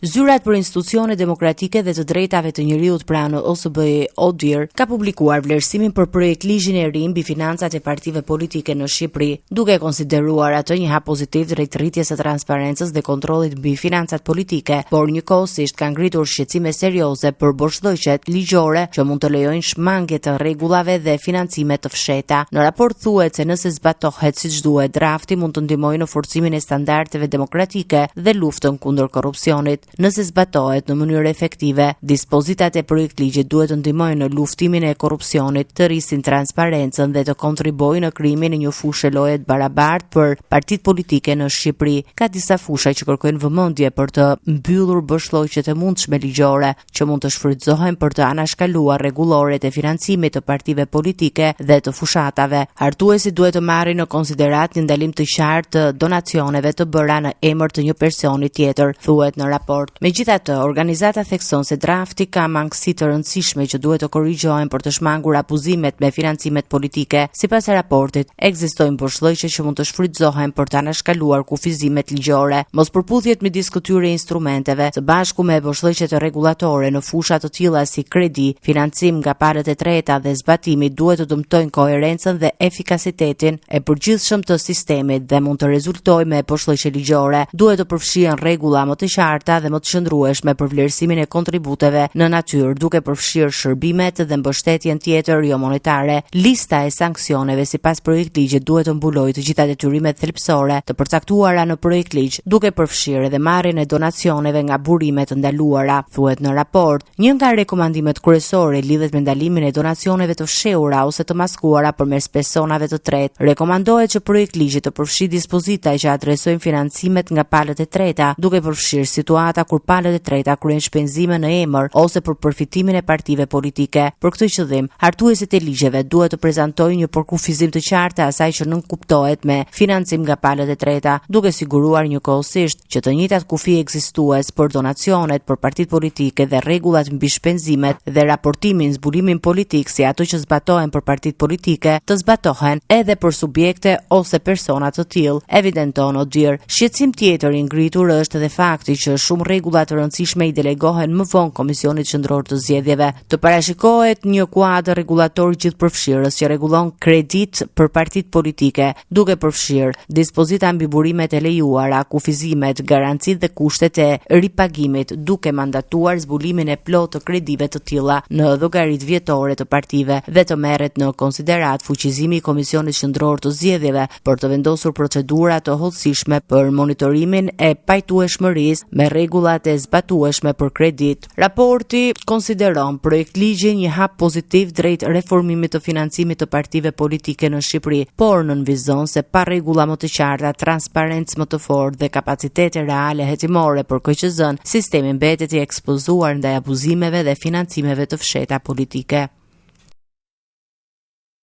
Zyrat për institucione demokratike dhe të drejtave të njerëzit pranë OSBE ODIHR ka publikuar vlerësimin për projekt ligjin e ri mbi financat e partive politike në Shqipëri, duke konsideruar atë një hap pozitiv drejt rritjes së transparencës dhe kontrollit mbi financat politike, por njëkohësisht ka ngritur shqetësime serioze për boshllëqet ligjore që mund të lejojnë shmangje të rregullave dhe financime të fshehta. Në raport thuhet se nëse zbatohet siç duhet, drafti mund të ndihmojë në forcimin e standardeve demokratike dhe luftën kundër korrupsionit. Nëse zbatohet në mënyrë efektive, dispozitat e projektligjit duhet të ndihmojnë në luftimin e korrupsionit, të rrisin transparencën dhe të kontribojnë në krijimin e një fushë loje të barabartë për partitë politike në Shqipëri. Ka disa fusha që kërkojnë vëmendje për të mbyllur boshllëqet e mundshme ligjore që mund të shfrytëzohen për të anashkaluar rregulloret e financimit të partive politike dhe të fushatave. Hartuesi duhet të marrë në konsiderat një ndalim të qartë të donacioneve të bëra në emër të një personi tjetër, thuhet në raport. Megjithatë, organizata thekson se drafti ka mangësi të rëndësishme që duhet të korrigjohen për të shmangur abuzimet me financimet politike. Sipas raportit, ekzistojnë boshllëqe që mund të shfrytëzohen për të anashkaluar kufizimet ligjore. Mospërputhjet midis këtyre instrumenteve, së bashku me boshllëqet rregullatore në fusha të tilla si kredi, financim nga palët e treta dhe zbatimi duhet të dëmtojnë koherencën dhe efikasitetin e përgjithshëm të sistemit dhe mund të rezultojë me boshllëqe ligjore. Duhet të përfshihen rregulla më të qarta dhe më të qëndrueshme për vlerësimin e kontributeve në natyrë, duke përfshirë shërbimet dhe mbështetjen tjetër jo monetare. Lista e sanksioneve sipas projektligjit duhet të mbulojë të gjitha detyrimet thelbësore të përcaktuara në projektligj, duke përfshirë edhe marrjen e donacioneve nga burime të ndaluara, thuhet në raport. Një nga rekomandimet kryesore lidhet me ndalimin e donacioneve të fshehura ose të maskuara përmes personave të tretë. Rekomandohet që projektligji të përfshijë dispozita që adresojnë financimet nga palët e treta, duke përfshirë situata kur palët e treta kryejnë shpenzime në emër ose për përfitimin e partive politike. Për këtë qëllim, hartuesit e ligjeve duhet të prezantojnë një përkufizim të qartë asaj që nënkuptohet me financim nga palët e treta, duke siguruar njëkohësisht që të njëjtat kufi ekzistues për donacionet, për partitë politike dhe rregullat mbi shpenzimet dhe raportimin zbulimin politik si ato që zbatohen për partitë politike, të zbatohen edhe për subjekte ose persona të tillë, evidenton ODIHR. Shqetësim tjetër i ngritur është edhe fakti që shumë rregulla të rëndësishme i delegohen më vonë Komisionit Qendror të Zgjedhjeve. Të parashikohet një kuadër rregullator gjithëpërfshirës që rregullon kredit për partitë politike, duke përfshirë dispozita mbi burimet e lejuara, kufizimet, garancitë dhe kushtet e ripagimit, duke mandatuar zbulimin e plotë të kredive të tilla në llogaritë vjetore të partive dhe të merret në konsiderat fuqizimi i Komisionit Qendror të Zgjedhjeve për të vendosur procedura të hollësishme për monitorimin e pajtueshmërisë me rregullat e zbatueshme për kredit. Raporti konsideron projektligjin një hap pozitiv drejt reformimit të financimit të partive politike në Shqipëri, por nënvizon se pa rregulla më të qarta, transparencë më të fortë dhe kapacitete reale hetimore për KQZ-n, sistemi mbetet i ekspozuar ndaj abuzimeve dhe financimeve të fshehta politike.